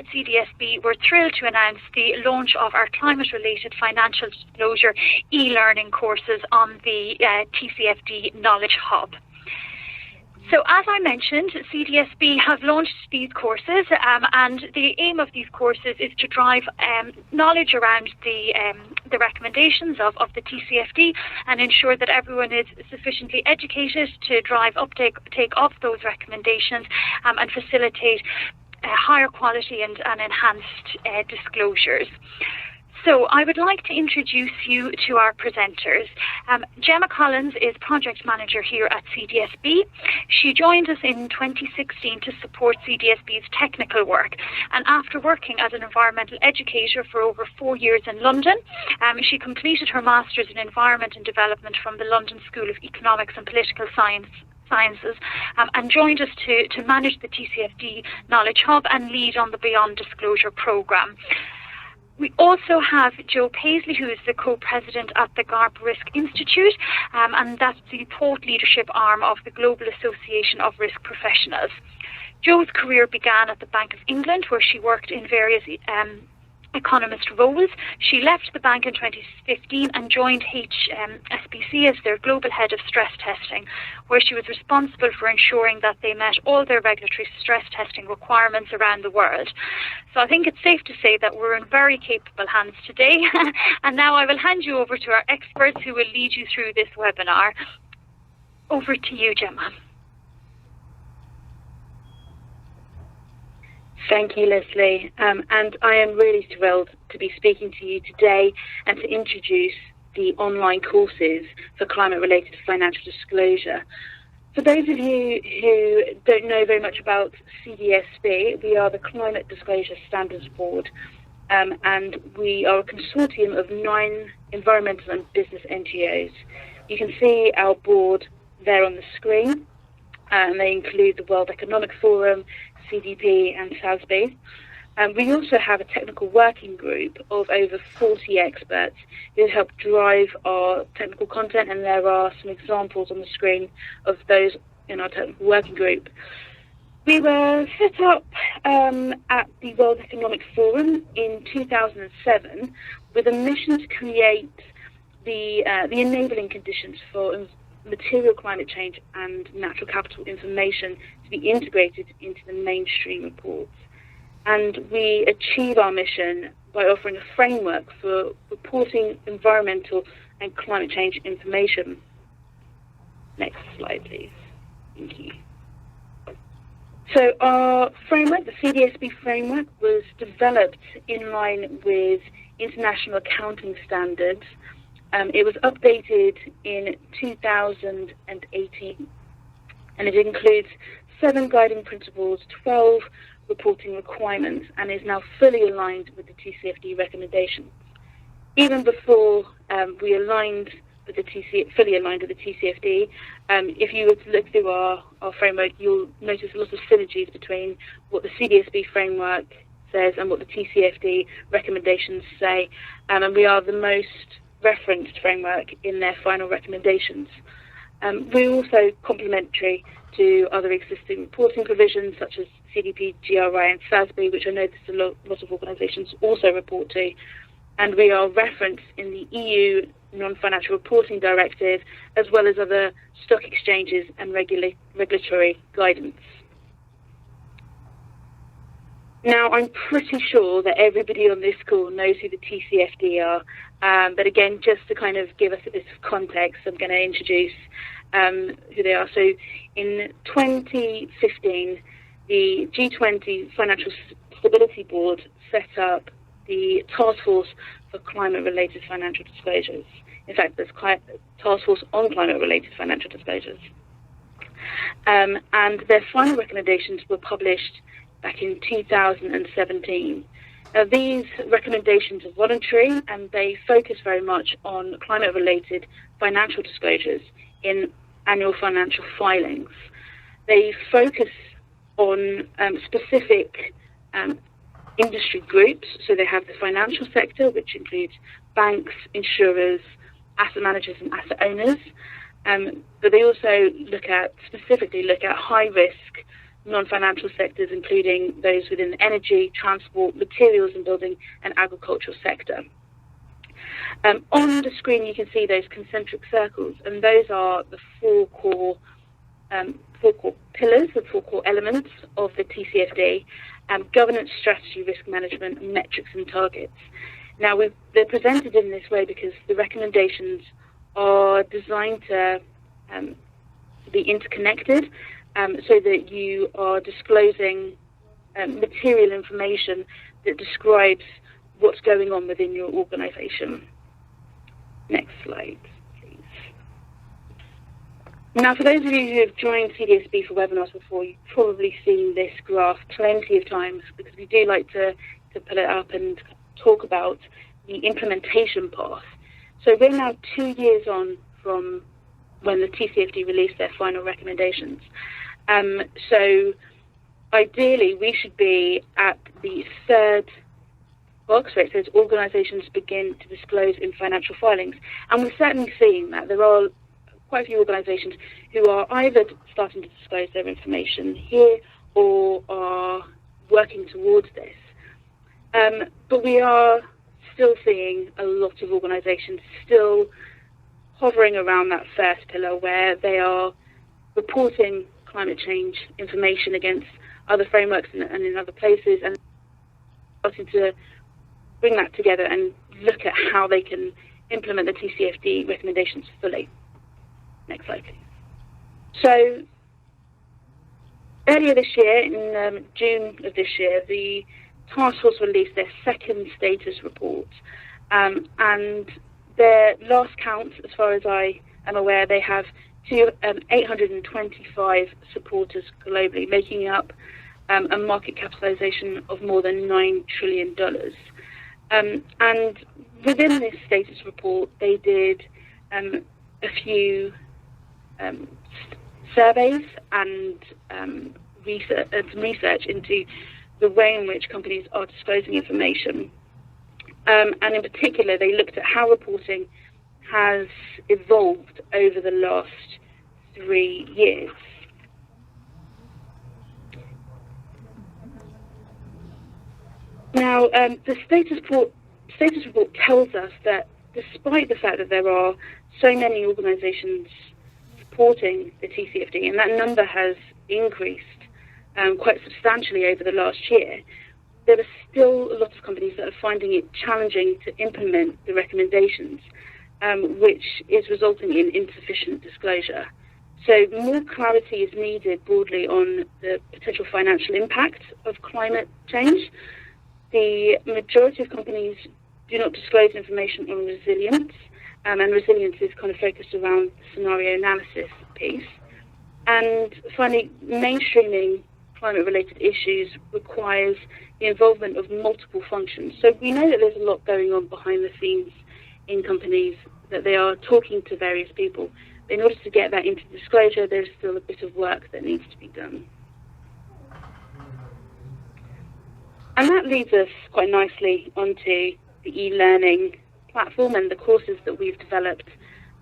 At CDSB, we're thrilled to announce the launch of our climate-related financial disclosure e-learning courses on the TCFD Knowledge Hub. So as I mentioned, CDSB have launched these courses, and the aim of these courses is to drive knowledge around the recommendations of the TCFD and ensure that everyone is sufficiently educated to drive uptake of those recommendations and facilitate higher quality and enhanced disclosures. So I would like to introduce you to our presenters. Gemma Collins is Project Manager here at CDSB. She joined us in 2016 to support CDSB's technical work. And after working as an environmental educator for over 4 years in London, she completed her Masters in Environment and Development from the London School of Economics and Political Sciences and joined us to manage the TCFD Knowledge Hub and lead on the Beyond Disclosure programme. We also have Joe Paisley, who is the co-president at the GARP Risk Institute, and that's the thought leadership arm of the Global Association of Risk Professionals. Joe's career began at the Bank of England, where she worked in various economist roles. She left the bank in 2015 and joined HSBC as their global head of stress testing, where she was responsible for ensuring that they met all their regulatory stress testing requirements around the world. So I think it's safe to say that we're in very capable hands today. And now I will hand you over to our experts who will lead you through this webinar. Over to you, Gemma. Thank you, Leslie, and I am really thrilled to be speaking to you today and to introduce the online courses for climate-related financial disclosure. For those of you who don't know very much about CDSB, we are the Climate Disclosure Standards Board, and we are a consortium of 9 environmental and business NGOs. You can see our board there on the screen, and they include the World Economic Forum, CDP and SASB. We also have a technical working group of over 40 experts who help drive our technical content, and there are some examples on the screen of those in our technical working group. We were set up at the World Economic Forum in 2007 with a mission to create the enabling conditions for material climate change and natural capital information to be integrated into the mainstream reports. And we achieve our mission by offering a framework for reporting environmental and climate change information. Next slide, please. Thank you. So our framework, the CDSB framework, was developed in line with international accounting standards. It was updated in 2018, and it includes 7 guiding principles, 12 reporting requirements, and is now fully aligned with the TCFD recommendations. Even before we aligned with the fully aligned with the TCFD, if you were to look through our framework, you'll notice a lot of synergies between what the CDSB framework says and what the TCFD recommendations say, and we are the most referenced framework in their final recommendations. We're also complementary to other existing reporting provisions such as CDP, GRI and SASB, which I know there's a lot of organisations also report to, and we are referenced in the EU Non-Financial Reporting Directive as well as other stock exchanges and regulatory guidance. Now, I'm pretty sure that everybody on this call knows who the TCFD are, but again, just to kind of give us a bit of context, I'm going to introduce who they are. So in 2015, the G20 Financial Stability Board set up the Task Force for Climate-Related Financial Disclosures. In fact, there's Task Force on Climate-Related Financial Disclosures. And their final recommendations were published back in 2017. Now, these recommendations are voluntary and they focus very much on climate-related financial disclosures in annual financial filings. They focus on specific industry groups, so they have the financial sector, which includes banks, insurers, asset managers and asset owners, but they also specifically look at high-risk non-financial sectors, including those within the energy, transport, materials and building and agricultural sector. On the screen, you can see those concentric circles, and those are the four core pillars, the four core elements of the TCFD: governance, strategy, risk management, metrics and targets. Now, they're presented in this way because the recommendations are designed to be interconnected, so that you are disclosing material information that describes what's going on within your organisation. Next slide, please. Now, for those of you who have joined CDSB for webinars before, you've probably seen this graph plenty of times, because we do like to pull it up and talk about the implementation path. So we're now 2 years on from when the TCFD released their final recommendations. So ideally, we should be at the third box where it says organisations begin to disclose in financial filings. And we're certainly seeing that. There are quite a few organisations who are either starting to disclose their information here or are working towards this. But we are still seeing a lot of organisations still hovering around that first pillar, where they are reporting climate change information against other frameworks and in other places, and starting to bring that together and look at how they can implement the TCFD recommendations fully. Next slide, please. So earlier this year, in June of this year, the task force released their second status report, and their last count, as far as I am aware, they have 825 supporters globally, making up a market capitalization of more than $9 trillion. And within this status report, they did a few surveys and research into the way in which companies are disclosing information. And in particular, they looked at how reporting has evolved over the last 3 years. Now, the status report tells us that despite the fact that there are so many organisations supporting the TCFD, and that number has increased quite substantially over the last year, there are still a lot of companies that are finding it challenging to implement the recommendations, which is resulting in insufficient disclosure. So more clarity is needed broadly on the potential financial impact of climate change. The majority of companies do not disclose information on resilience, and resilience is kind of focused around the scenario analysis piece. And finally, mainstreaming climate-related issues requires the involvement of multiple functions. So we know that there's a lot going on behind the scenes in companies, that they are talking to various people. In order to get that into disclosure, there's still a bit of work that needs to be done. And that leads us quite nicely onto the e-learning platform and the courses that we've developed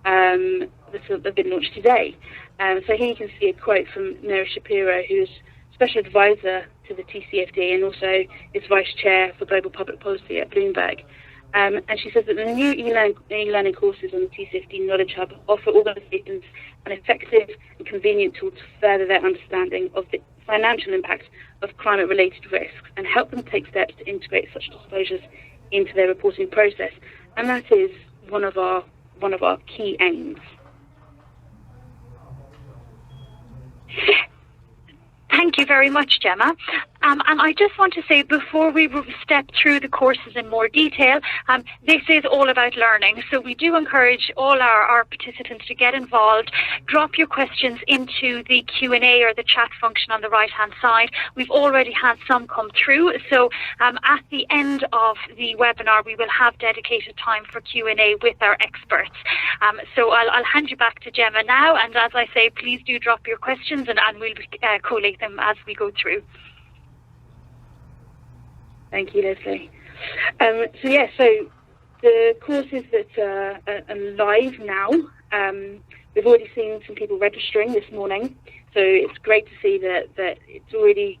that have been launched today. So here you can see a quote from Mary Shapiro, who's Special Advisor to the TCFD and also is Vice Chair for Global Public Policy at Bloomberg. And she says that the new e-learning courses on the TCFD Knowledge Hub offer organisations an effective and convenient tool to further their understanding of the financial impact of climate-related risks and help them take steps to integrate such disclosures into their reporting process. And that is one of our key aims. Thank you very much, Gemma. And I just want to say, before we step through the courses in more detail, this is all about learning. So we do encourage all our participants to get involved. Drop your questions into the Q&A or the chat function on the right-hand side. We've already had some come through. So at the end of the webinar, we will have dedicated time for Q&A with our experts. So I'll hand you back to Gemma now. And as I say, please do drop your questions and we'll collate them as we go through. Thank you, Leslie. So the courses that are live now, we've already seen some people registering this morning, So it's great to see that it's already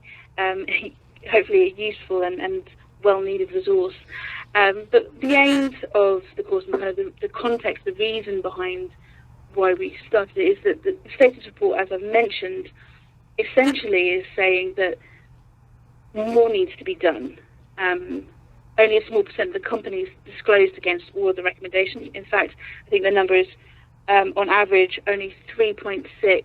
hopefully a useful and well-needed resource. But the aims of the course and kind of the context, the reason behind why we started it, is that the status report, as I've mentioned, essentially is saying that more needs to be done. Only a small percent of the companies disclosed against all of the recommendations. In fact, I think the number is, on average, only 3.6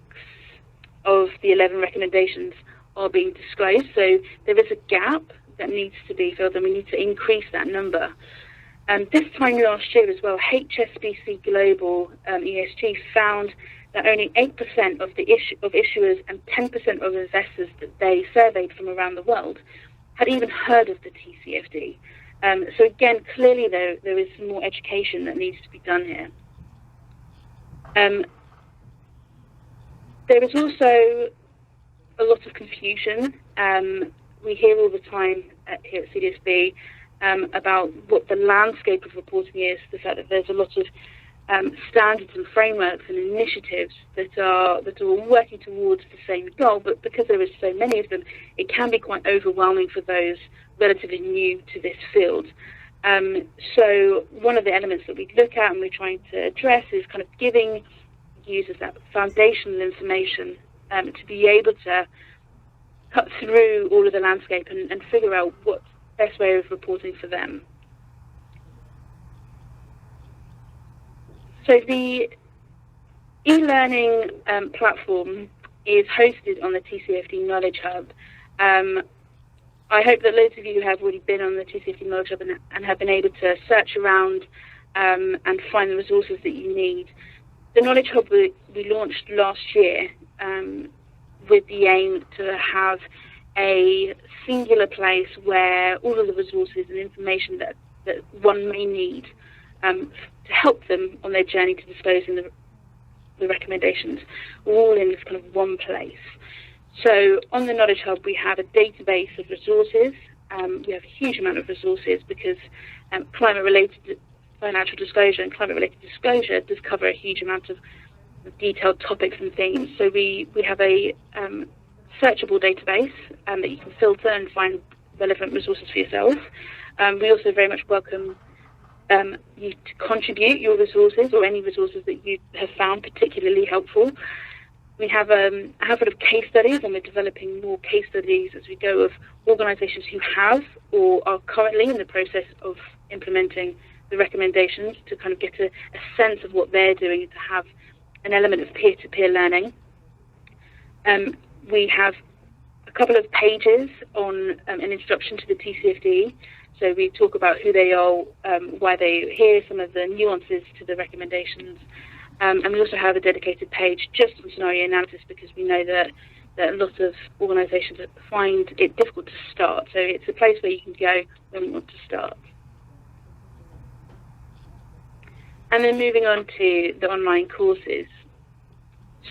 of the 11 recommendations are being disclosed. So there is a gap that needs to be filled, and we need to increase that number. This time last year as well, HSBC Global ESG found that only 8% of issuers and 10% of investors that they surveyed from around the world had even heard of the TCFD. So again, clearly there is some more education that needs to be done here. There is also a lot of confusion. We hear all the time here at CDSB about what the landscape of reporting is, the fact that there's a lot of standards and frameworks and initiatives that are working towards the same goal, but because there is so many of them, it can be quite overwhelming for those relatively new to this field. So one of the elements that we look at and we're trying to address is kind of giving users that foundational information to be able to cut through all of the landscape and figure out what's the best way of reporting for them. So the e-learning platform is hosted on the TCFD Knowledge Hub. I hope that loads of you have already been on the TCFD Knowledge Hub and have been able to search around and find the resources that you need. The Knowledge Hub we launched last year with the aim to have a singular place where all of the resources and information that one may need to help them on their journey to disclosing the recommendations, all in this kind of one place. So on the Knowledge Hub, we have a database of resources. We have a huge amount of resources because climate-related financial disclosure and climate-related disclosure does cover a huge amount of detailed topics and themes. So we have a searchable database that you can filter and find relevant resources for yourself. We also very much welcome you to contribute your resources or any resources that you have found particularly helpful. We have a handful of case studies, and we're developing more case studies as we go of organisations who have or are currently in the process of implementing the recommendations to kind of get a sense of what they're doing and to have an element of peer-to-peer learning. We have a couple of pages on an introduction to the TCFD. So we talk about who they are, why they're here, some of the nuances to the recommendations. And we also have a dedicated page just on scenario analysis because we know that a lot of organisations find it difficult to start. So it's a place where you can go when you want to start. And then moving on to the online courses.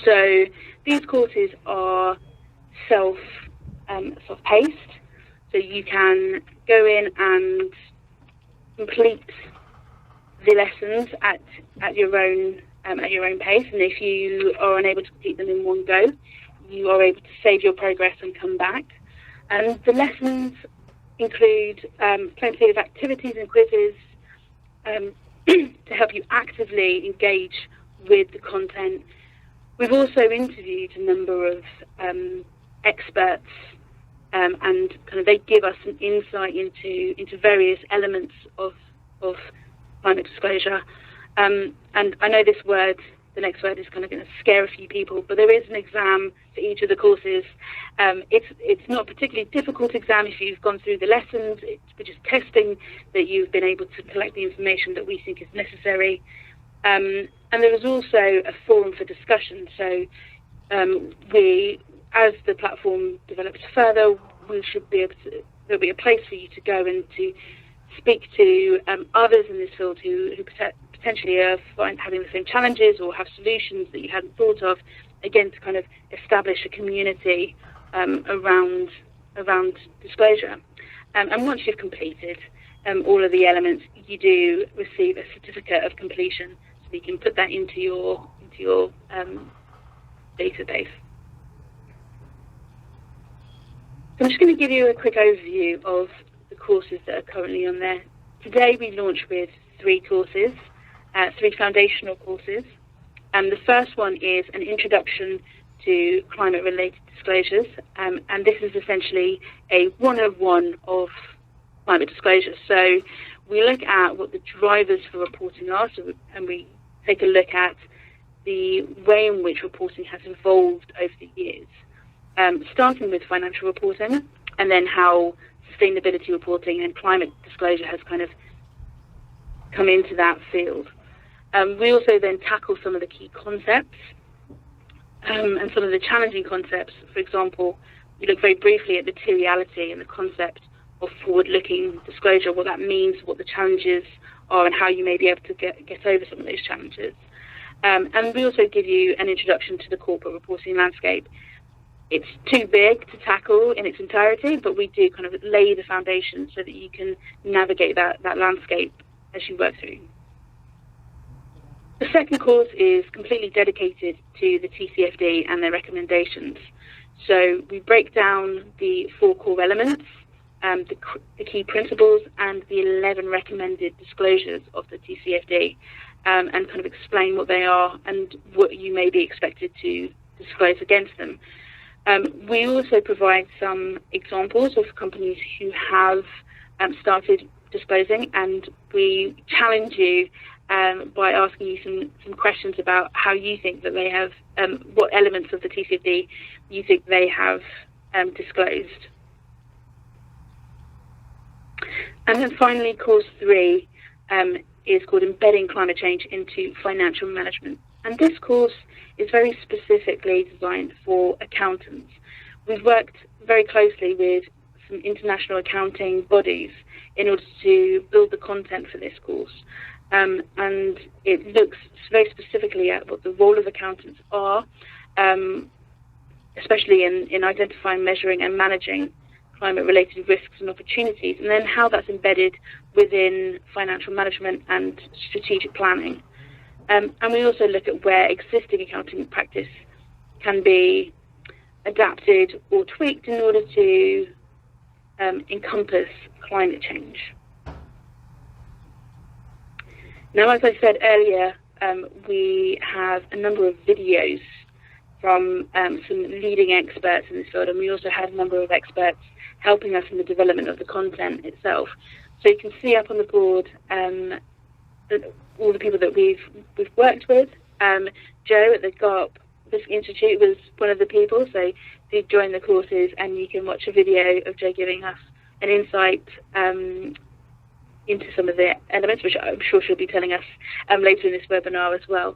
So these courses are self-paced. So you can go in and complete the lessons at your own pace, and if you are unable to complete them in one go, you are able to save your progress and come back. And the lessons include plenty of activities and quizzes to help you actively engage with the content. We've also interviewed a number of experts, and kind of they give us an insight into various elements of climate disclosure. And I know this word, the next word, is kind of going to scare a few people, but there is an exam for each of the courses. It's not a particularly difficult exam if you've gone through the lessons. We're just testing that you've been able to collect the information that we think is necessary. And there is also a forum for discussion. So as the platform develops further, there'll be a place for you to go and to speak to others in this field who potentially are having the same challenges or have solutions that you hadn't thought of, again, to kind of establish a community around disclosure. And once you've completed all of the elements, you do receive a certificate of completion, so you can put that into your database. So I'm just going to give you a quick overview of the courses that are currently on there. Today we launch with 3 courses, 3 foundational courses. The first one is an introduction to climate-related disclosures, and this is essentially a 101 of climate disclosure. So we look at what the drivers for reporting are, and we take a look at the way in which reporting has evolved over the years, starting with financial reporting, and then how sustainability reporting and climate disclosure has kind of come into that field. We also then tackle some of the key concepts and some of the challenging concepts. For example, we look very briefly at materiality and the concept of forward-looking disclosure, what that means, what the challenges are, and how you may be able to get over some of those challenges. And we also give you an introduction to the corporate reporting landscape. It's too big to tackle in its entirety, but we do kind of lay the foundation so that you can navigate that landscape as you work through. The second course is completely dedicated to the TCFD and their recommendations. So we break down the 4 core elements, the key principles, and the 11 recommended disclosures of the TCFD, and kind of explain what they are and what you may be expected to disclose against them. We also provide some examples of companies who have started disclosing, and we challenge you by asking you some questions about how you think that they have, what elements of the TCFD you think they have disclosed. And then finally, course 3 is called Embedding Climate Change into Financial Management. And this course is very specifically designed for accountants. We've worked very closely with some international accounting bodies in order to build the content for this course. And it looks very specifically at what the role of accountants are, especially in identifying, measuring and managing climate-related risks and opportunities, and then how that's embedded within financial management and strategic planning. And we also look at where existing accounting practice can be adapted or tweaked in order to encompass climate change. Now, as I said earlier, we have a number of videos from some leading experts in this field, and we also had a number of experts helping us in the development of the content itself. So you can see up on the board all the people that we've worked with. Joe at the GARP Institute was one of the people, so do join the courses and you can watch a video of Joe giving us an insight into some of the elements, which I'm sure she'll be telling us later in this webinar as well.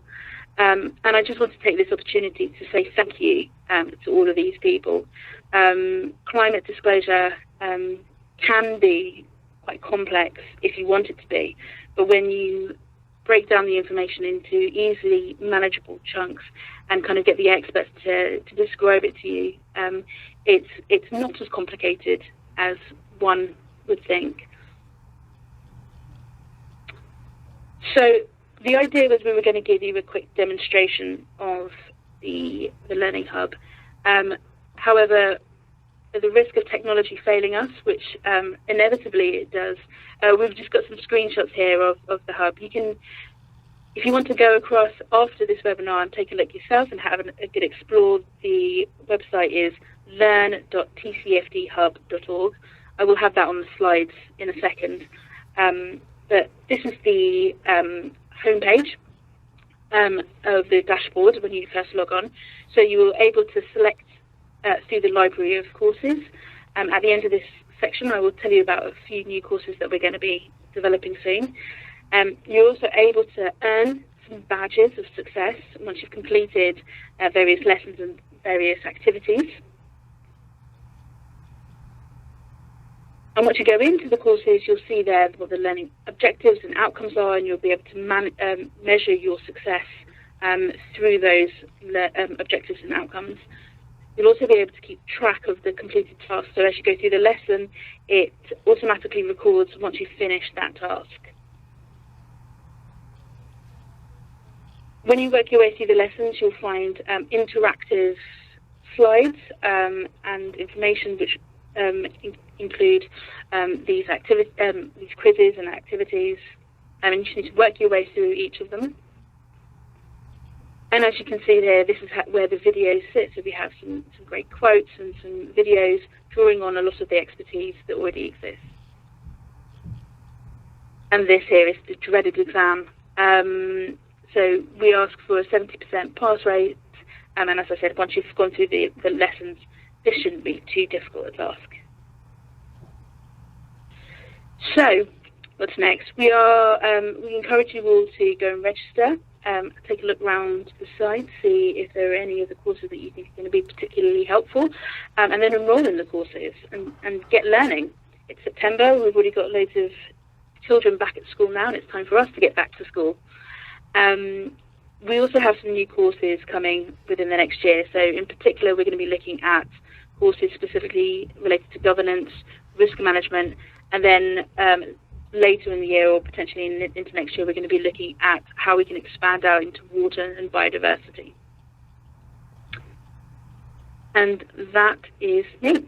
And I just want to take this opportunity to say thank you to all of these people. Climate disclosure can be quite complex if you want it to be, but when you break down the information into easily manageable chunks and kind of get the experts to describe it to you, it's not as complicated as one would think. So the idea was we were going to give you a quick demonstration of the Learning Hub. However, at the risk of technology failing us, which inevitably it does, we've just got some screenshots here of the hub. You can, if you want to go across after this webinar and take a look yourself and have a good explore, the website is learn.tcfdhub.org. I will have that on the slides in a second. But this is the homepage of the dashboard when you first log on. So you will able to select through the library of courses. At the end of this section, I will tell you about a few new courses that we're going to be developing soon. You're also able to earn some badges of success once you've completed various lessons and various activities. And once you go into the courses, you'll see there what the learning objectives and outcomes are, and you'll be able to measure your success through those objectives and outcomes. You'll also be able to keep track of the completed task. So as you go through the lesson, it automatically records once you've finished that task. When you work your way through the lessons, you'll find interactive slides and information which include these quizzes and activities, and you just need to work your way through each of them. And as you can see there, this is where the videos sit. So we have some great quotes and some videos drawing on a lot of the expertise that already exists. And this here is the dreaded exam. So we ask for a 70% pass rate. And as I said, once you've gone through the lessons, this shouldn't be too difficult a task. So what's next? We encourage you all to go and register. Take a look around the site, see if there are any of the courses that you think are going to be particularly helpful, and then enroll in the courses and get learning. It's September, we've already got loads of children back at school now, and it's time for us to get back to school. We also have some new courses coming within the next year, so in particular we're going to be looking at courses specifically related to governance, risk management, and then later in the year, or potentially into next year, we're going to be looking at how we can expand out into water and biodiversity. And that is me.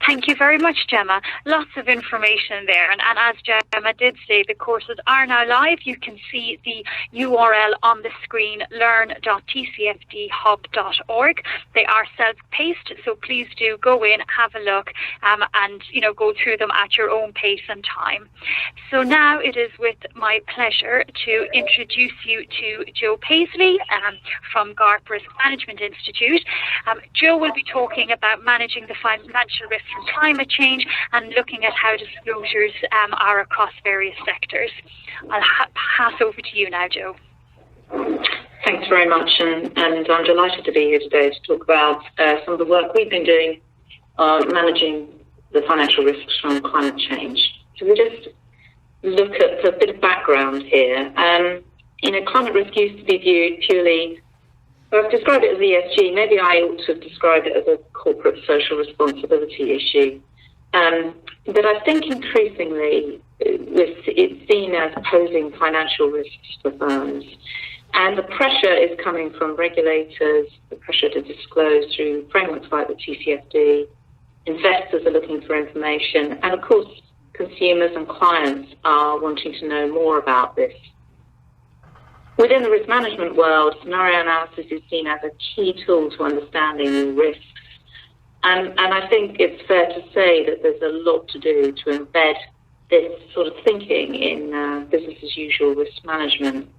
Thank you very much, Gemma. Lots of information there. And as Gemma did say, the courses are now live. You can see the URL on the screen, learn.tcfdhub.org. They are self-paced, so please do go in, have a look, and go through them at your own pace and time. So now it is with my pleasure to introduce you to Joe Paisley from GARP Risk Management Institute. Joe will be talking about managing the financial risk from climate change and looking at how disclosures are across various sectors. I'll pass over to you now, Joe. Thanks very much, and I'm delighted to be here today to talk about some of the work we've been doing managing the financial risks from climate change. So we just look at a bit of background here. Climate risk used to be viewed purely, well, I've described it as ESG. Maybe I ought to have described it as a corporate social responsibility issue. But I think increasingly it's seen as posing financial risks for firms. And the pressure is coming from regulators, the pressure to disclose through frameworks like the TCFD. Investors are looking for information. And of course, consumers and clients are wanting to know more about this. Within the risk management world, scenario analysis is seen as a key tool to understanding risks. And I think it's fair to say that there's a lot to do to embed this sort of thinking in business as usual risk management.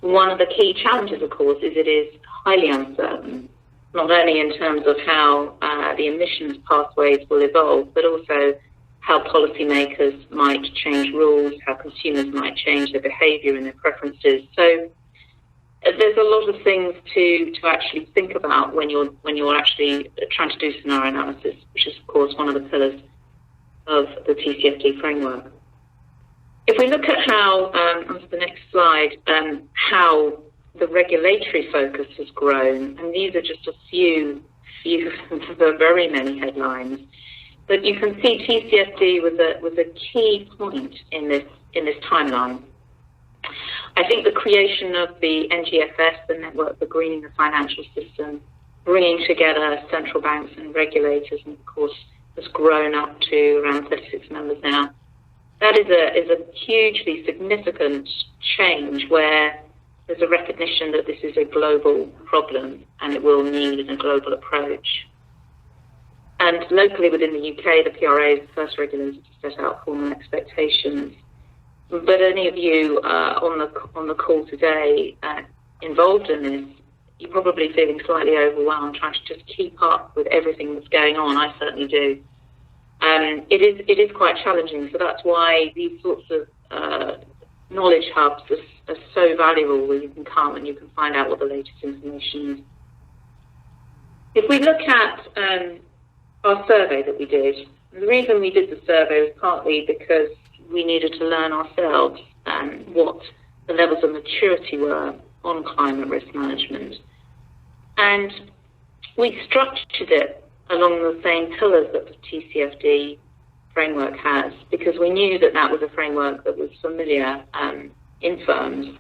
One of the key challenges, of course, is it is highly uncertain, not only in terms of how the emissions pathways will evolve, but also how policymakers might change rules, how consumers might change their behaviour and their preferences. So there's a lot of things to actually think about when you're actually trying to do scenario analysis, which is, of course, one of the pillars of the TCFD framework. If we look at how, onto the next slide, how the regulatory focus has grown, and these are just a few of the very many headlines, but you can see TCFD was a key point in this timeline. I think the creation of the NGFS, the Network for Greening the Financial System, bringing together central banks and regulators, and of course has grown up to around 36 members now. That is a hugely significant change where there's a recognition that this is a global problem and it will need a global approach. And locally within the UK, the PRA is the first regulator to set out formal expectations. But any of you on the call today involved in this, you're probably feeling slightly overwhelmed, trying to just keep up with everything that's going on. I certainly do. It is quite challenging. So that's why these sorts of knowledge hubs are so valuable, where you can come and you can find out what the latest information is. If we look at our survey that we did, the reason we did the survey was partly because we needed to learn ourselves what the levels of maturity were on climate risk management. And we structured it along the same pillars that the TCFD framework has, because we knew that that was a framework that was familiar in firms.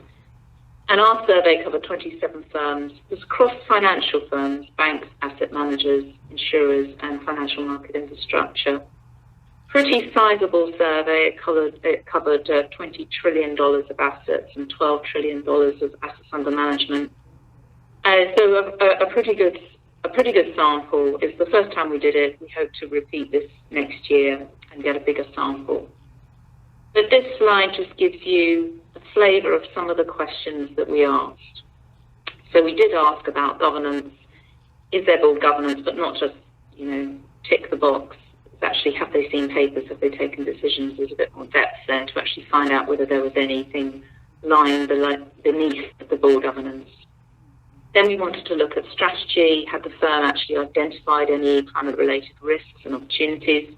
And our survey covered 27 firms. It was across financial firms, banks, asset managers, insurers, and financial market infrastructure. Pretty sizable survey. It covered $20 trillion of assets and $12 trillion of assets under management. So a pretty good sample. It's the first time we did it. We hope to repeat this next year and get a bigger sample. But this slide just gives you a flavour of some of the questions that we asked. So we did ask about governance. Is there board governance, but not just, tick the box. It's actually, have they seen papers? Have they taken decisions? There's a bit more depth there to actually find out whether there was anything lying beneath the board governance. Then we wanted to look at strategy. Had the firm actually identified any climate-related risks and opportunities?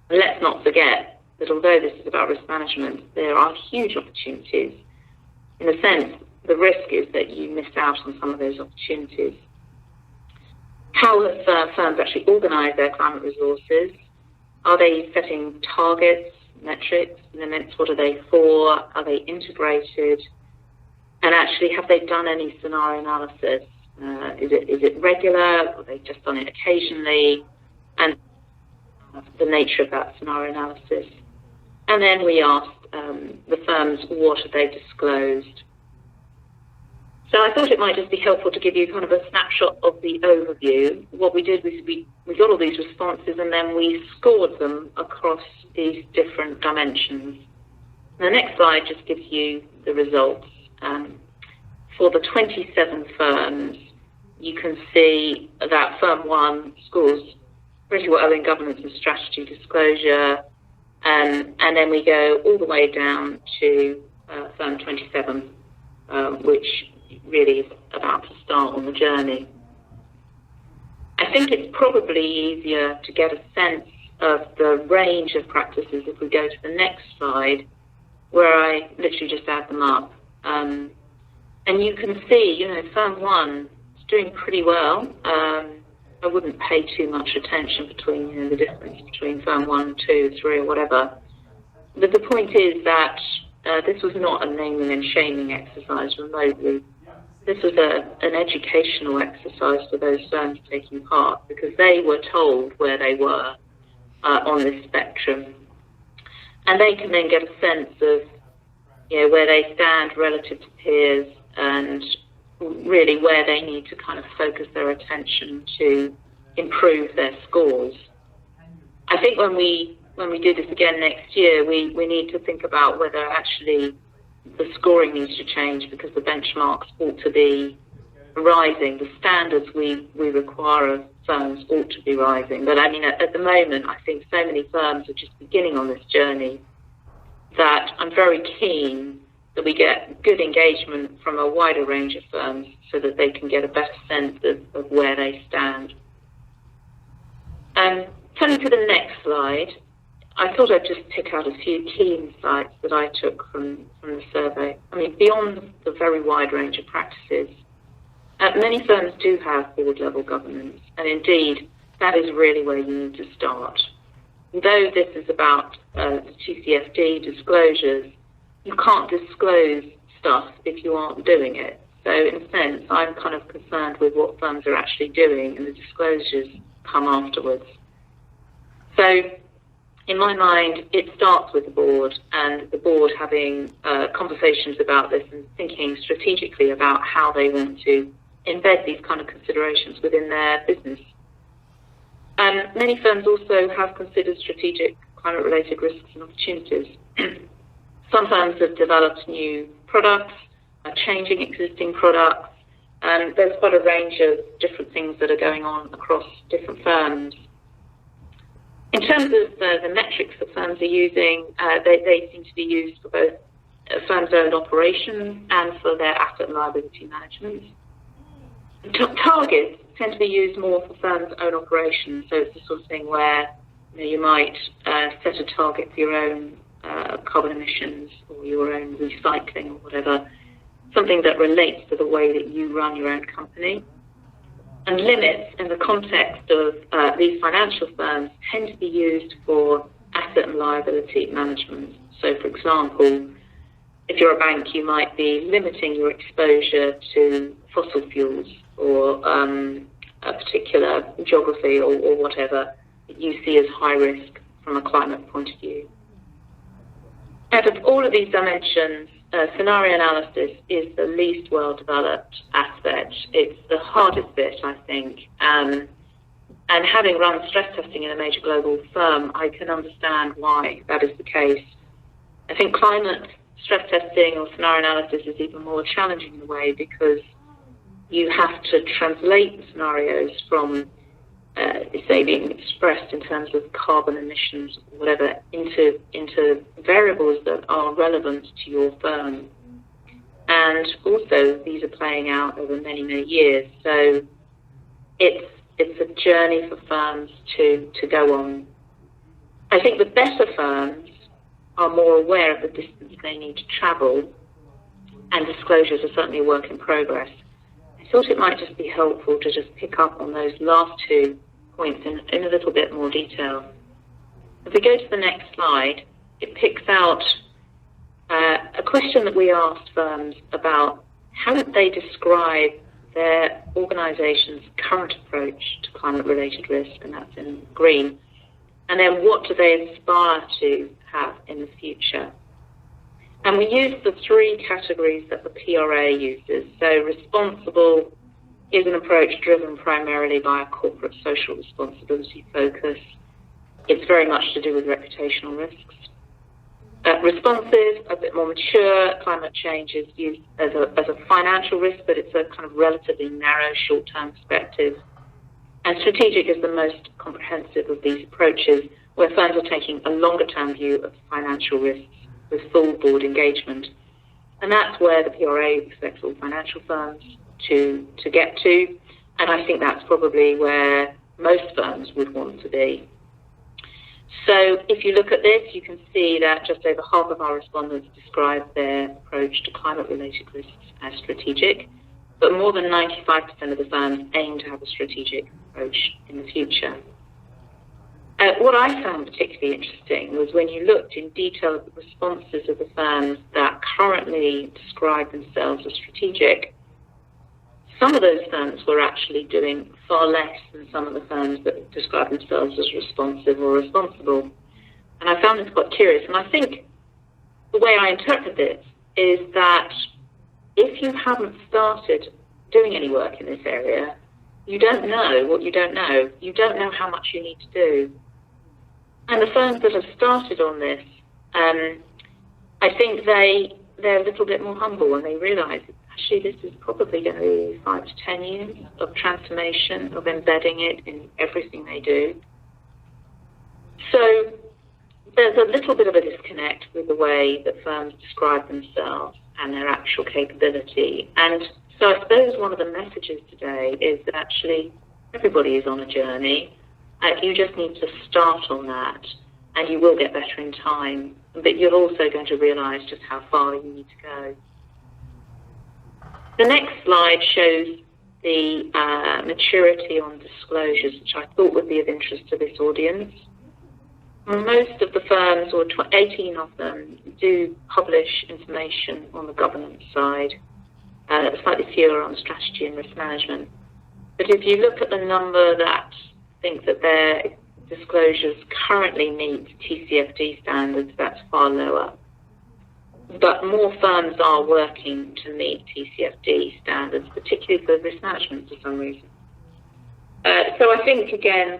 And let's not forget that although this is about risk management, there are huge opportunities. In a sense, the risk is that you miss out on some of those opportunities. How have firms actually organised their climate resources? Are they setting targets, metrics, limits? What are they for? Are they integrated? And actually, have they done any scenario analysis? Is it regular? Or they just done it occasionally? And the nature of that scenario analysis. And then we asked the firms, what have they disclosed? So I thought it might just be helpful to give you kind of a snapshot of the overview. What we did was we got all these responses and then we scored them across these different dimensions. And the next slide just gives you the results. For the 27 firms, you can see that firm 1 scores pretty well in governance and strategy disclosure, and then we go all the way down to firm 27, which really is about to start on the journey. I think it's probably easier to get a sense of the range of practices if we go to the next slide, where I literally just add them up. And you can see, firm 1 is doing pretty well. I wouldn't pay too much attention between, the difference between firm 1, 2, 3, or whatever. But the point is that this was not a naming and shaming exercise remotely. This was an educational exercise for those firms taking part, because they were told where they were on this spectrum. And they can then get a sense of where they stand relative to peers and really where they need to kind of focus their attention to improve their scores. I think when we do this again next year, we need to think about whether actually the scoring needs to change, because the benchmarks ought to be rising. The standards we require of firms ought to be rising. But I mean, at the moment, I think so many firms are just beginning on this journey that I'm very keen that we get good engagement from a wider range of firms so that they can get a better sense of where they stand. Turning to the next slide, I thought I'd just pick out a few key insights that I took from the survey. I mean, beyond the very wide range of practices, many firms do have board-level governance, and indeed, that is really where you need to start. Though this is about the TCFD disclosures, you can't disclose stuff if you aren't doing it. So in a sense, I'm kind of concerned with what firms are actually doing, and the disclosures come afterwards. So in my mind, it starts with the board, and the board having conversations about this and thinking strategically about how they want to embed these kind of considerations within their business. Many firms also have considered strategic climate-related risks and opportunities. Some firms have developed new products, are changing existing products, and there's quite a range of different things that are going on across different firms. In terms of the metrics that firms are using, they seem to be used for both firms' own operations and for their asset and liability management. Targets tend to be used more for firms' own operations, so it's the sort of thing where you might set a target for your own carbon emissions or your own recycling or whatever, something that relates to the way that you run your own company. And limits in the context of these financial firms tend to be used for asset and liability management. So, for example, if you're a bank, you might be limiting your exposure to fossil fuels or a particular geography or whatever that you see as high risk from a climate point of view. Out of all of these dimensions, scenario analysis is the least well-developed aspect. It's the hardest bit, I think. And having run stress testing in a major global firm, I can understand why that is the case. I think climate stress testing or scenario analysis is even more challenging in a way because you have to translate the scenarios from, say, being expressed in terms of carbon emissions or whatever into variables that are relevant to your firm. And also, these are playing out over many, many years. So it's a journey for firms to go on. I think the better firms are more aware of the distance they need to travel, and disclosures are certainly a work in progress. I thought it might just be helpful to just pick up on those last 2 points in a little bit more detail. If we go to the next slide, it picks out a question that we asked firms about how did they describe their organisation's current approach to climate-related risk, and that's in green, and then what do they aspire to have in the future. And we use the 3 categories that the PRA uses. So responsible is an approach driven primarily by a corporate social responsibility focus. It's very much to do with reputational risks. Responsive, a bit more mature, climate change is used as a financial risk, but it's a kind of relatively narrow short-term perspective. And strategic is the most comprehensive of these approaches, where firms are taking a longer-term view of financial risks with full board engagement. And that's where the PRA expects all financial firms to get to. And I think that's probably where most firms would want to be. So if you look at this, you can see that just over half of our respondents describe their approach to climate-related risks as strategic, but more than 95% of the firms aim to have a strategic approach in the future. What I found particularly interesting was when you looked in detail at the responses of the firms that currently describe themselves as strategic, some of those firms were actually doing far less than some of the firms that describe themselves as responsive or responsible. And I found this quite curious. And I think the way I interpret this is that if you haven't started doing any work in this area, you don't know what you don't know. You don't know how much you need to do. And the firms that have started on this, I think they're a little bit more humble and they realise that actually this is probably going to be 5 to 10 years of transformation, of embedding it in everything they do. So there's a little bit of a disconnect with the way that firms describe themselves and their actual capability. And so I suppose one of the messages today is that actually everybody is on a journey. You just need to start on that, and you will get better in time. But you're also going to realise just how far you need to go. The next slide shows the maturity on disclosures, which I thought would be of interest to this audience. Most of the firms, or 18 of them, do publish information on the governance side, slightly fewer on strategy and risk management. But if you look at the number that think that their disclosures currently meet TCFD standards, that's far lower. But more firms are working to meet TCFD standards, particularly for risk management for some reason. So I think, again,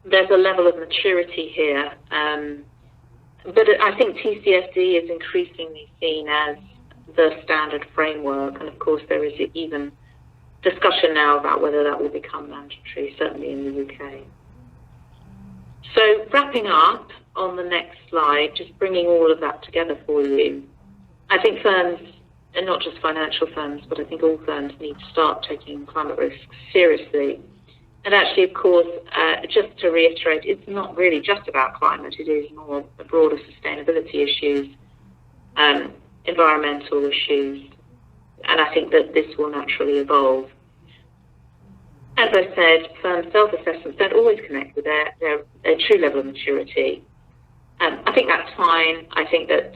there's a level of maturity here. But I think TCFD is increasingly seen as the standard framework. And, of course, there is even discussion now about whether that will become mandatory, certainly in the UK. So wrapping up on the next slide, just bringing all of that together for you, I think firms, and not just financial firms, but I think all firms need to start taking climate risks seriously. And actually, of course, just to reiterate, it's not really just about climate. It is more broader sustainability issues, environmental issues, and I think that this will naturally evolve. As I said, firm self-assessments don't always connect with their true level of maturity. I think that's fine. I think that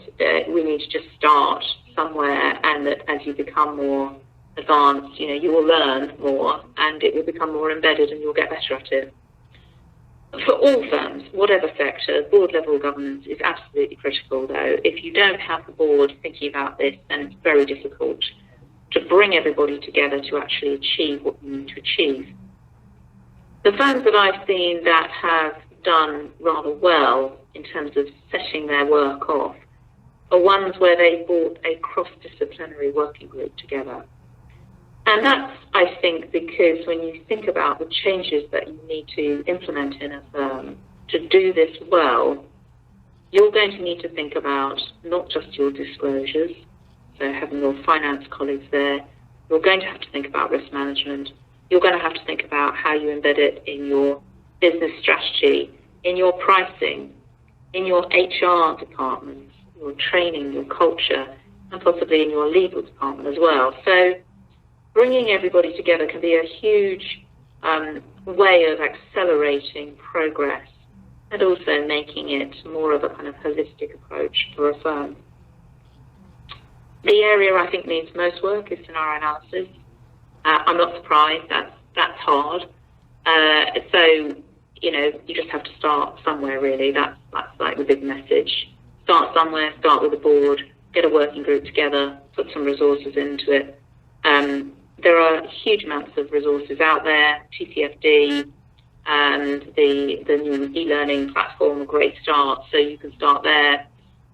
we need to just start somewhere, and that as you become more advanced, you will learn more, and it will become more embedded, and you'll get better at it. For all firms, whatever sector, board-level governance is absolutely critical, though. If you don't have the board thinking about this, then it's very difficult to bring everybody together to actually achieve what you need to achieve. The firms that I've seen that have done rather well in terms of setting their work off are ones where they brought a cross-disciplinary working group together. And that's, I think, because when you think about the changes that you need to implement in a firm to do this well, you're going to need to think about not just your disclosures, so having your finance colleagues there. You're going to have to think about risk management. You're going to have to think about how you embed it in your business strategy, in your pricing, in your HR department, your training, your culture, and possibly in your legal department as well. So bringing everybody together can be a huge way of accelerating progress and also making it more of a kind of holistic approach for a firm. The area I think needs most work is scenario analysis. I'm not surprised, that's hard. So, you just have to start somewhere really. That's like the big message. Start somewhere, start with the board, get a working group together, put some resources into it. There are huge amounts of resources out there. TCFD and the new e-learning platform, a great start, so you can start there.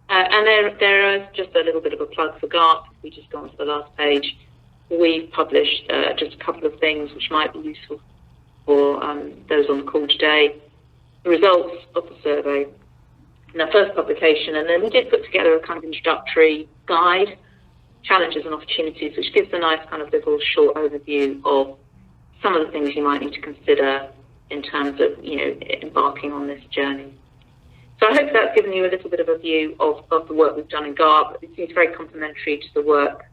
And there is just a little bit of a plug for GARP. We just go on to the last page. We've published just a couple of things which might be useful for those on the call today. The results of the survey in our first publication, and then we did put together a kind of introductory guide, challenges and opportunities, which gives a nice kind of little short overview of some of the things you might need to consider in terms of, embarking on this journey. So I hope that's given you a little bit of a view of the work we've done in GARP. It seems very complementary to the work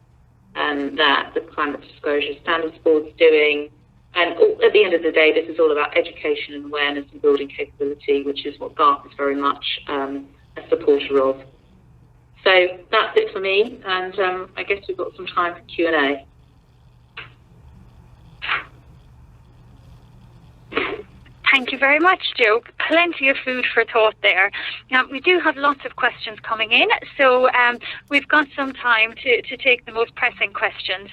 that the Climate Disclosure Standards Board is doing. And at the end of the day, this is all about education and awareness and building capability, which is what GARP is very much a supporter of. So that's it for me, and I guess we've got some time for Q&A. Thank you very much, Jo. Plenty of food for thought there. We do have lots of questions coming in, so we've got some time to take the most pressing questions.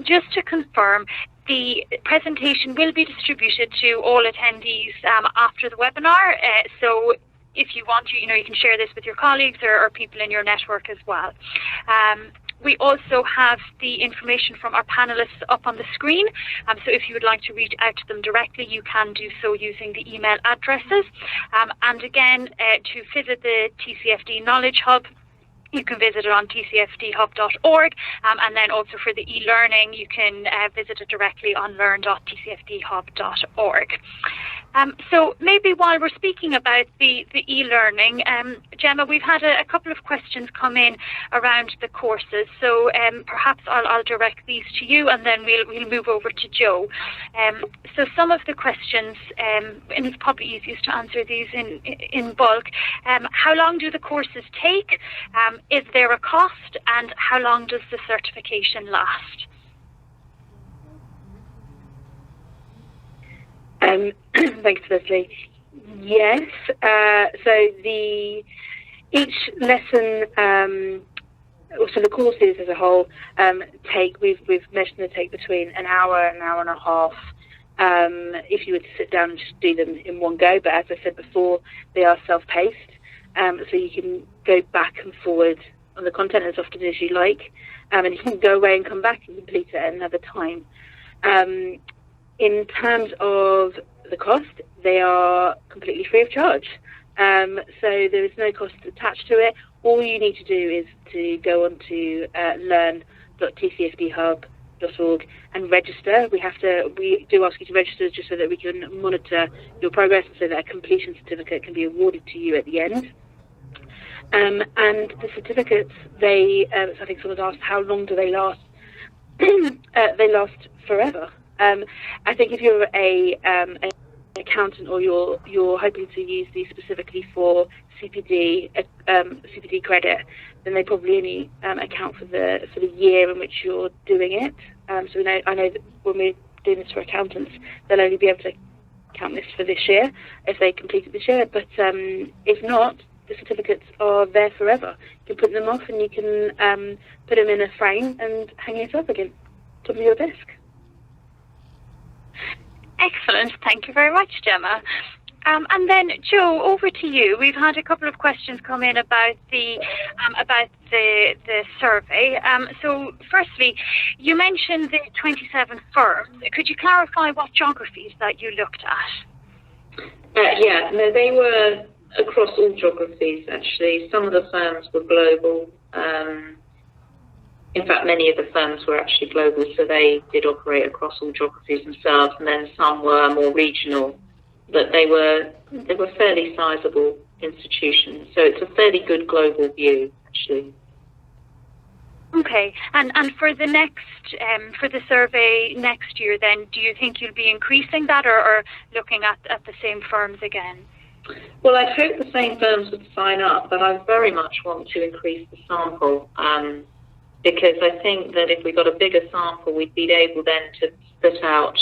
Just to confirm, the presentation will be distributed to all attendees after the webinar, so if you want to, you can share this with your colleagues or people in your network as well. We also have the information from our panelists up on the screen, so if you would like to reach out to them directly, you can do so using the email addresses. And again, to visit the TCFD Knowledge Hub, you can visit it on tcfdhub.org, and then also for the e-learning, you can visit it directly on learn.tcfdhub.org. So maybe while we're speaking about the e-learning, Gemma, we've had a couple of questions come in around the courses, so perhaps I'll direct these to you, and then we'll move over to Jo. So some of the questions, and it's probably easiest to answer these in bulk. How long do the courses take? Is there a cost, and how long does the certification last? Thanks, Leslie. Yes. So each lesson, also the courses as a whole, we've measured them to take between an hour and a half. If you were to sit down and just do them in one go, but as I said before, they are self-paced, so you can go back and forward on the content as often as you like, and you can go away and come back and complete it at another time. In terms of the cost, they are completely free of charge. So there is no cost attached to it. All you need to do is to go on to learn.tcfdhub.org and register. We do ask you to register just so that we can monitor your progress, so that a completion certificate can be awarded to you at the end. And the certificates, so I think someone asked, how long do they last? They last forever. I think if you're a accountant, or you're hoping to use these specifically for CPD credit, then they probably only account for the year in which you're doing it. So I know that when we're doing this for accountants, they'll only be able to count this for this year if they completed this year. But if not, the certificates are there forever. You can put them off, and you can put them in a frame and hang it up again, top of your desk. Excellent. Thank you very much, Gemma. And then, Joe, over to you. We've had a couple of questions come in about the survey. So, firstly, you mentioned the 27 firms. Could you clarify what geographies that you looked at? Yeah, no, they were across all geographies, actually. Some of the firms were global. In fact, many of the firms were actually global, so they did operate across all geographies themselves, and then some were more regional, but they were fairly sizable institutions. So it's a fairly good global view, actually. Okay, and for the for the survey next year, then, do you think you'll be increasing that, or looking at the same firms again? Well, I'd hope the same firms would sign up, but I very much want to increase the sample. Because I think that if we got a bigger sample, we'd be able then to split out,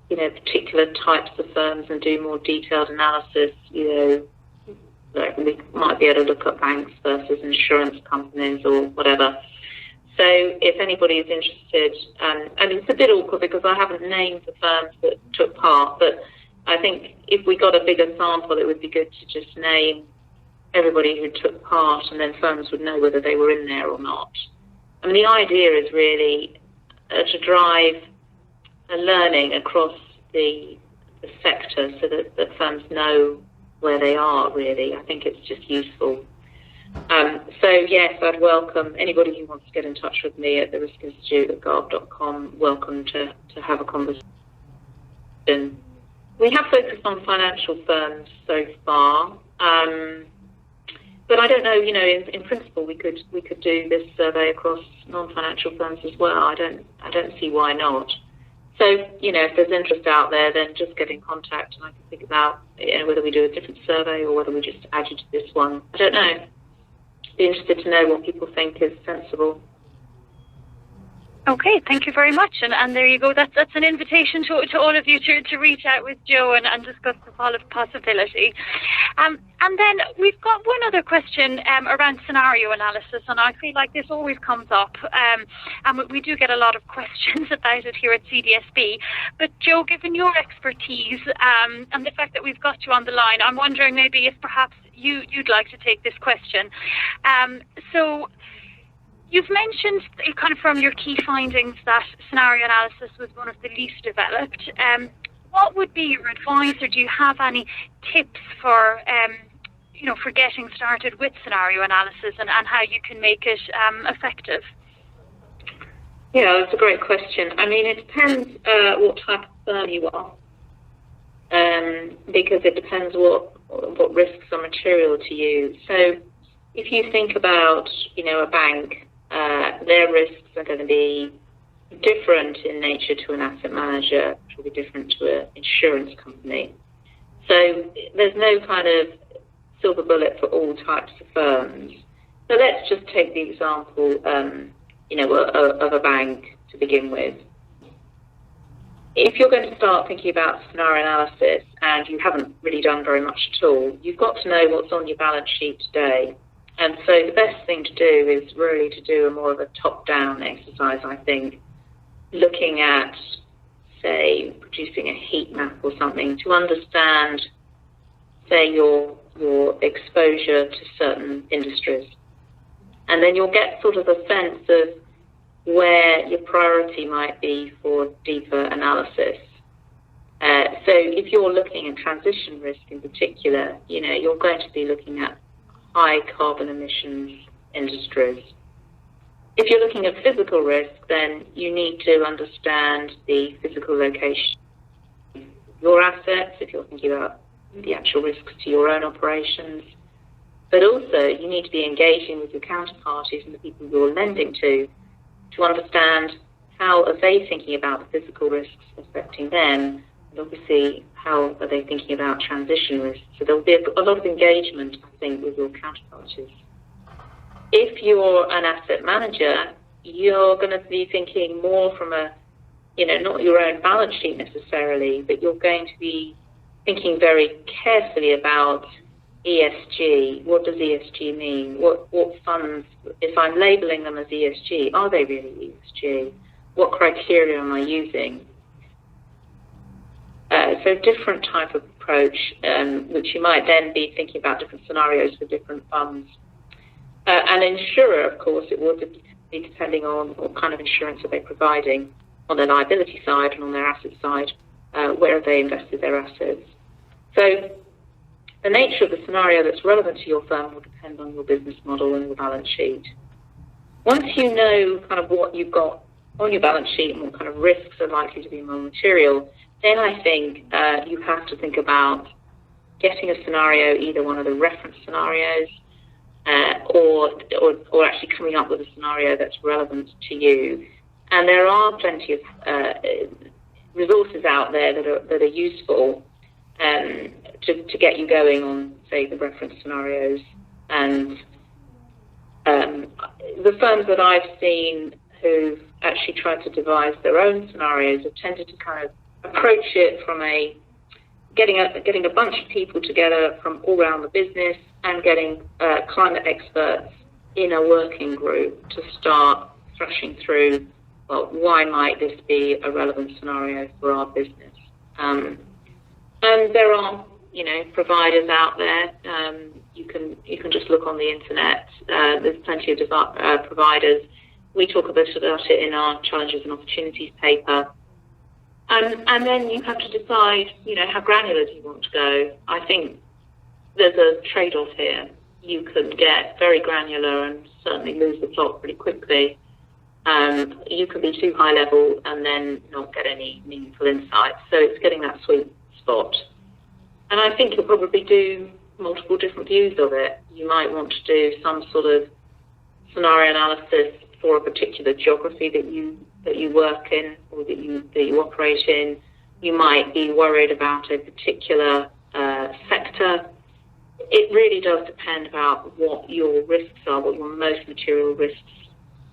particular types of firms and do more detailed analysis. Like we might be able to look at banks versus insurance companies or whatever. So if anybody is interested, and it's a bit awkward because I haven't named the firms that took part, but I think if we got a bigger sample, it would be good to just name everybody who took part, and then firms would know whether they were in there or not. I mean, the idea is really to drive a learning across the sector so that firms know where they are, really. I think it's just useful. So, yes, I'd welcome anybody who wants to get in touch with me at the Risk Institute at GARP.com, welcome to have a conversation. We have focused on financial firms so far. But I don't know, in principle, we could do this survey across non-financial firms as well. I don't see why not. So, if there's interest out there, then just get in contact, and I can think about whether we do a different survey or whether we just add you to this one. I don't know. Be interested to know what people think is sensible. Okay, thank you very much. And there you go. That's an invitation to all of you to reach out with Joe and discuss the possibility. And then we've got one other question around scenario analysis, and I feel like this always comes up. And we do get a lot of questions about it here at CDSB. But Joe, given your expertise and the fact that we've got you on the line, I'm wondering maybe if perhaps you'd like to take this question. So you've mentioned, kind of from your key findings, that scenario analysis was one of the least developed. What would be your advice, or do you have any tips for, for getting started with scenario analysis and how you can make it effective? Yeah, that's a great question. I mean, it depends what type of firm you are, because it depends what risks are material to you. So if you think about, a bank, their risks are going to be different in nature to an asset manager, which will be different to an insurance company. So there's no kind of silver bullet for all types of firms. So let's just take the example, of a bank to begin with. If you're going to start thinking about scenario analysis and you haven't really done very much at all, you've got to know what's on your balance sheet today. And so the best thing to do is really to do a more of a top-down exercise, I think, looking at, say, producing a heat map or something to understand, say, your exposure to certain industries. And then you'll get sort of a sense of where your priority might be for deeper analysis. So if you're looking at transition risk in particular, you're going to be looking at high carbon emissions industries. If you're looking at physical risk, then you need to understand the physical location of your assets, if you're thinking about the actual risks to your own operations. But also, you need to be engaging with your counterparties and the people you're lending to understand how are they thinking about the physical risks affecting them, And obviously, how are they thinking about transition risks? So there'll be a lot of engagement, I think, with your counterparties. If you're an asset manager, you're going to be thinking more from a, not your own balance sheet necessarily, but you're going to be thinking very carefully about ESG. What does ESG mean? What funds, if I'm labeling them as ESG, are they really ESG? What criteria am I using? So different type of approach, which you might then be thinking about different scenarios for different funds. An insurer, of course, it will be depending on what kind of insurance are they providing on their liability side and on their asset side, where have they invested their assets. So the nature of the scenario that's relevant to your firm will depend on your business model and your balance sheet. Once you know kind of what you've got on your balance sheet and what kind of risks are likely to be more material, then I think you have to think about getting a scenario, either one of the reference scenarios, or actually coming up with a scenario that's relevant to you. And there are plenty of resources out there that are useful to get you going on, say, the reference scenarios. And the firms that I've seen who've actually tried to devise their own scenarios have tended to kind of approach it from getting a bunch of people together from all around the business and getting climate experts in a working group to start thrashing through, well, why might this be a relevant scenario for our business? And there are, providers out there. You can just look on the internet. There's plenty of providers. We talk a bit about it in our Challenges and Opportunities paper. And then you have to decide, how granular do you want to go? I think there's a trade-off here. You could get very granular and certainly lose the plot pretty quickly. You could be too high level and then not get any meaningful insights. So it's getting that sweet spot. And I think you'll probably do multiple different views of it. You might want to do some sort of scenario analysis for a particular geography that you work in or that you operate in. You might be worried about a particular sector. It really does depend about what your risks are, what your most material risks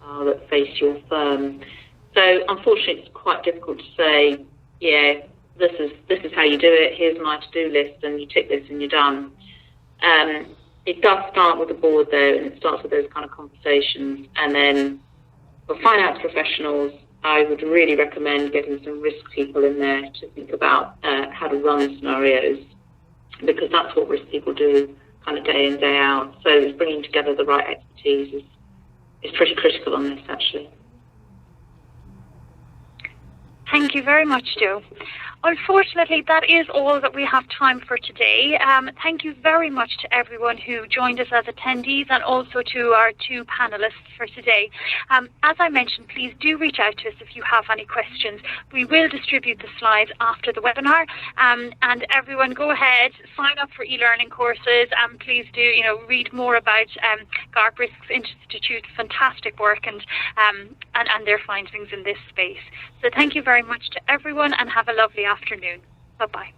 are that face your firm. So unfortunately, it's quite difficult to say, yeah, this is how you do it. Here's my to-do list, and you tick this and you're done. It does start with the board, though, and it starts with those kind of conversations. And then for finance professionals, I would really recommend getting some risk people in there to think about how to run scenarios, because that's what risk people do kind of day in, day out. So bringing together the right expertise is pretty critical on this, actually. Thank you very much, Jo. Unfortunately, that is all that we have time for today. Thank you very much to everyone who joined us as attendees and also to our two panelists for today. As I mentioned, please do reach out to us if you have any questions. We will distribute the slides after the webinar. And everyone, go ahead, sign up for e-learning courses, and please do, read more about GARP Risks Institute's fantastic work and their findings in this space. So thank you very much to everyone, and have a lovely afternoon. Bye-bye.